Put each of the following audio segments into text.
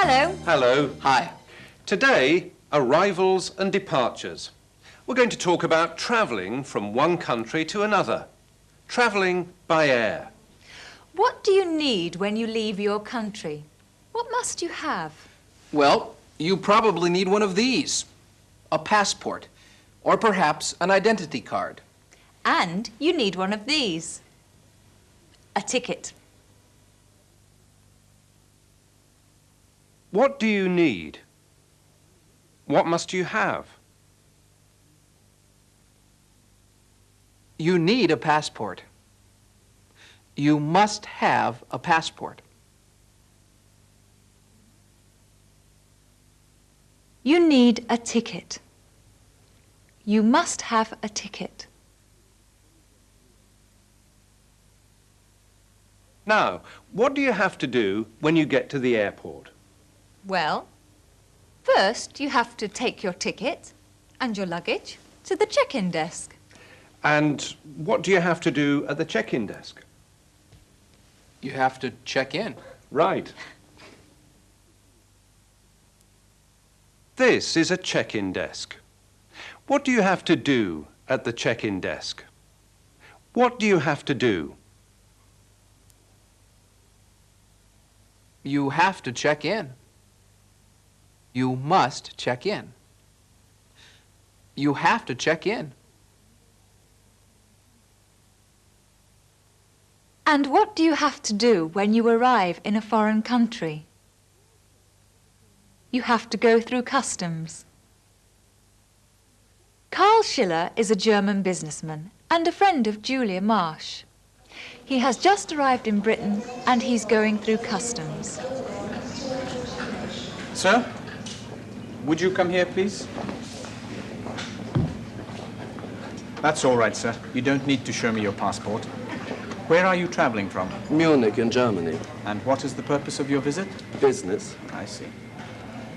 Hello. Hello. Hi. Today, arrivals and departures. We're going to talk about travelling from one country to another. Travelling by air. What do you need when you leave your country? What must you have? Well, you probably need one of these. A passport. Or perhaps an identity card. And you need one of these. A ticket. What do you need? What must you have? You need a passport. You must have a passport. You need a ticket. You must have a ticket. Now, what do you have to do when you get to the airport? Well, first you have to take your ticket and your luggage to the check-in desk. And what do you have to do at the check-in desk? You have to check in. Right. This is a check-in desk. What do you have to do at the check-in desk? What do you have to do? You have to check in. You must check in. You have to check in. And what do you have to do when you arrive in a foreign country? You have to go through customs. Carl Schiller is a German businessman and a friend of Julia Marsh. He has just arrived in Britain and he's going through customs. Sir, would you come here, please? That's all right, sir. You don't need to show me your passport. Where are you traveling from? Munich in Germany. And what is the purpose of your visit? Business. I see.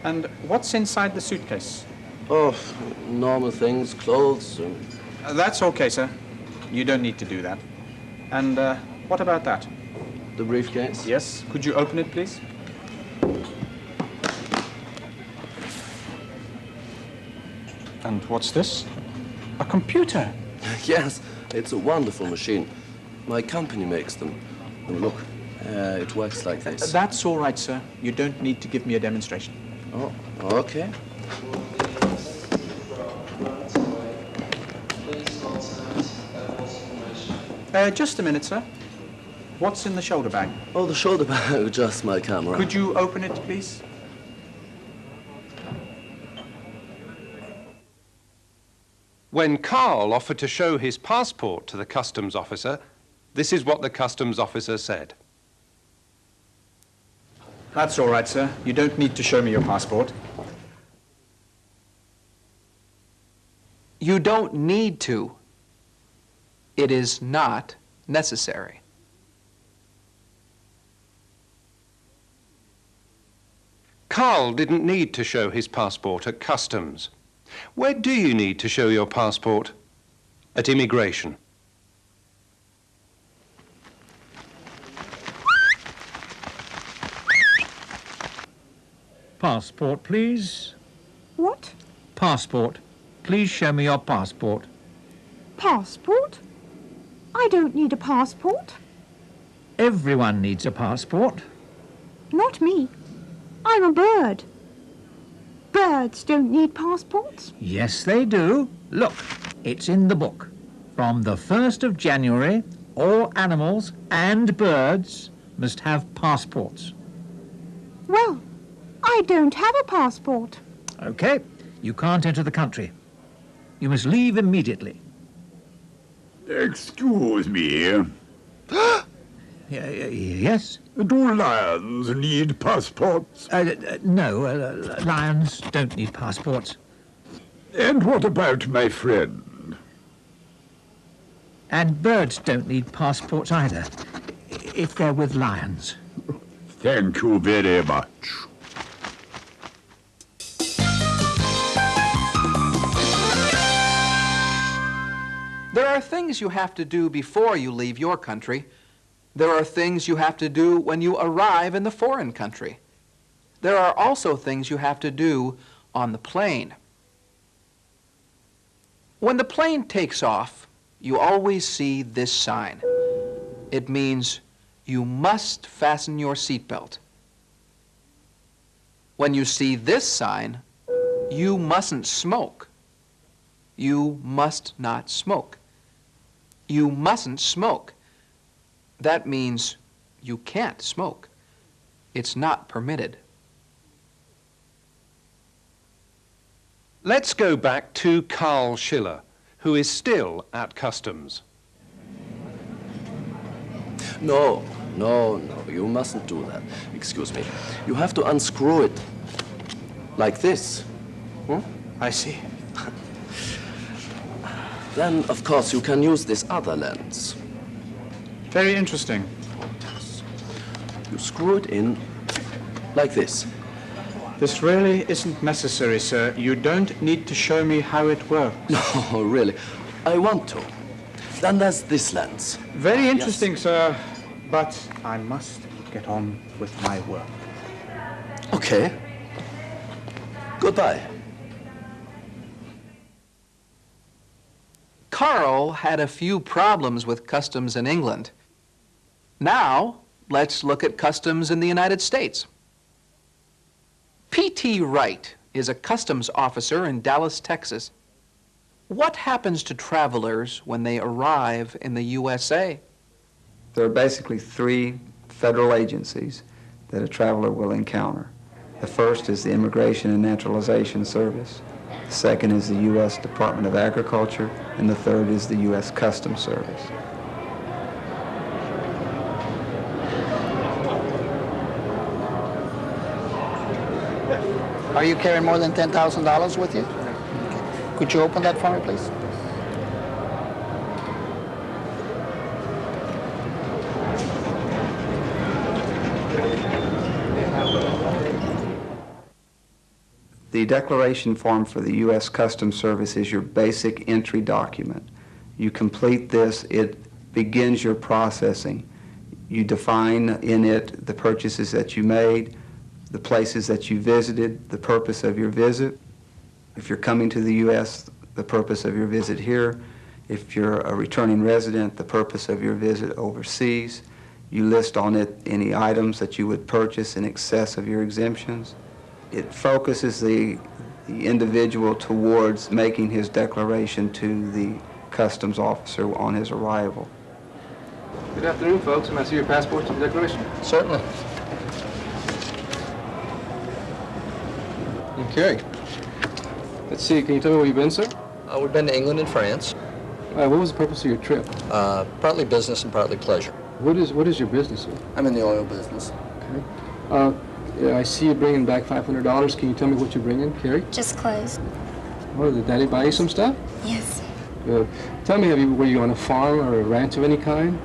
And what's inside the suitcase? Oh, normal things, clothes. That's okay, sir. You don't need to do that. And what about that? The briefcase? Yes. Could you open it, please? And what's this? A computer. Yes, it's a wonderful machine. My company makes them. And look, it works like this. That's all right, sir. You don't need to give me a demonstration. Oh, okay. Just a minute, sir. What's in the shoulder bag? Oh, the shoulder bag, just my camera. Could you open it, please? When Carl offered to show his passport to the customs officer, this is what the customs officer said. That's all right, sir. You don't need to show me your passport. You don't need to. It is not necessary. Carl didn't need to show his passport at customs. Where do you need to show your passport? At immigration. Passport, please. What? Passport. Please show me your passport. Passport? I don't need a passport. Everyone needs a passport. Not me. I'm a bird. Birds don't need passports. Yes, they do. Look, it's in the book. From the 1st of January, all animals and birds must have passports. Well, I don't have a passport. Okay, you can't enter the country. You must leave immediately. Excuse me. Yes? Do lions need passports? No, lions don't need passports. And what about my friend? And birds don't need passports either, if they're with lions. Thank you very much. There are things you have to do before you leave your country. There are things you have to do when you arrive in the foreign country. There are also things you have to do on the plane. When the plane takes off, you always see this sign. It means you must fasten your seatbelt. When you see this sign, you mustn't smoke. You must not smoke. You mustn't smoke. That means you can't smoke. It's not permitted. Let's go back to Carl Schiller, who is still at customs. No, you mustn't do that. Excuse me. You have to unscrew it. Like this. I see. Then, of course, you can use this other lens. Very interesting. You screw it in like this. This really isn't necessary, sir. You don't need to show me how it works. No, really. I want to. Then there's this lens. Very interesting, sir. But I must get on with my work. Okay. Goodbye. Carl had a few problems with customs in England. Now, let's look at customs in the United States. P.T. Wright is a customs officer in Dallas, Texas. What happens to travelers when they arrive in the USA? There are basically three federal agencies that a traveler will encounter. The first is the Immigration and Naturalization Service. The second is the U.S. Department of Agriculture, and the third is the U.S. Customs Service. Are you carrying more than $10,000 with you? Okay. Could you open that for me, please? The declaration form for the U.S. Customs Service is your basic entry document. You complete this, it begins your processing. You define in it the purchases that you made, the places that you visited, the purpose of your visit. If you're coming to the U.S., the purpose of your visit here. If you're a returning resident, the purpose of your visit overseas. You list on it any items that you would purchase in excess of your exemptions. It focuses the individual towards making his declaration to the customs officer on his arrival. Good afternoon, folks. May I see your passports and declaration? Certainly. Okay. Let's see. Can you tell me where you've been, sir? We've been to England and France. What was the purpose of your trip? Partly business and partly pleasure. What is your business, sir? I'm in the oil business. Okay. Yeah, I see you bringing back $500. Can you tell me what you're bringing, Carrie? Just clothes. Oh, did Daddy buy you some stuff? Yes. Good. Tell me, were you on a farm or a ranch of any kind?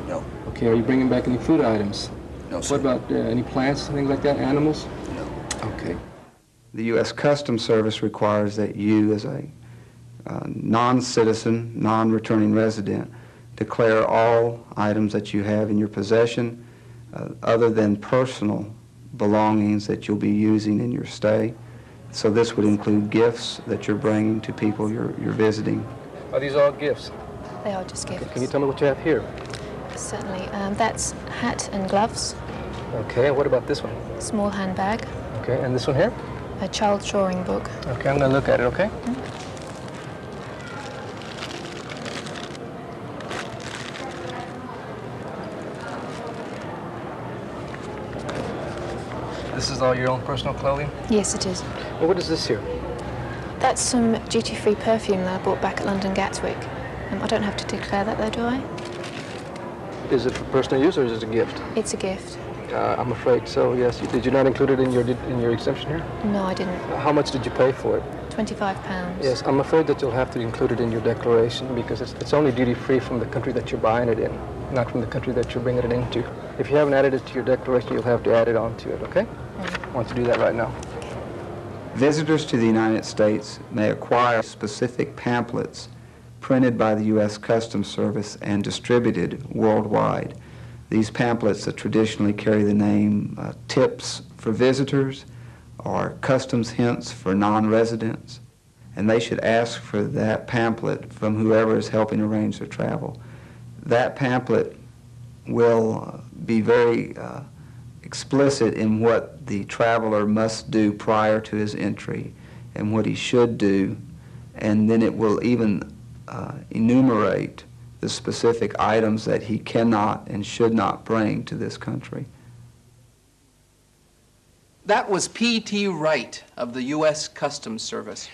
No. Okay, are you bringing back any food items? No, sir. What about any plants, things like that, animals? No. Okay. The U.S. Customs Service requires that you, as a non-citizen, non-returning resident, declare all items that you have in your possession other than personal belongings that you'll be using in your stay. So this would include gifts that you're bringing to people you're visiting. Are these all gifts? They are just gifts. Okay. Can you tell me what you have here? Certainly. That's hat and gloves. Okay, and what about this one? Small handbag. Okay, and this one here? A child's drawing book. Okay, I'm going to look at it, okay? This is all your own personal clothing? Yes, it is. Well, what is this here? That's some duty-free perfume that I bought back at London Gatwick. I don't have to declare that, though, do I? Is it for personal use or is it a gift? It's a gift. I'm afraid so, yes. Did you not include it in your exemption here? No, I didn't. How much did you pay for it? £25. Yes, I'm afraid that you'll have to include it in your declaration because it's only duty-free from the country that you're buying it in, not from the country that you're bringing it into. If you haven't added it to your declaration, you'll have to add it onto it, okay? I want to do that right now. Visitors to the United States may acquire specific pamphlets printed by the U.S. Customs Service and distributed worldwide. These pamphlets that traditionally carry the name Tips for visitors or customs hints for non-residents. And they should ask for that pamphlet from whoever is helping arrange their travel. That pamphlet will be very explicit in what the traveler must do prior to his entry and what he should do, and then it will even enumerate the specific items that he cannot and should not bring to this country. That was P.T. Wright of the U.S. Customs Service.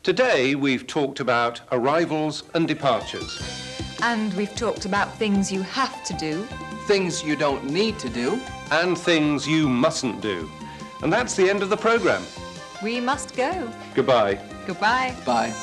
Today we've talked about arrivals and departures. And we've talked about things you have to do. Things you don't need to do. And things you mustn't do. And that's the end of the program. We must go. Goodbye. Goodbye. Bye.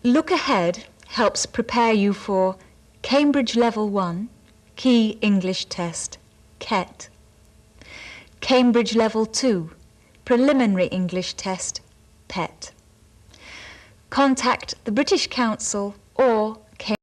Look Ahead helps prepare you for Cambridge Level 1, Key English Test, KET. Cambridge Level 2, Preliminary English Test, PET. Contact the British Council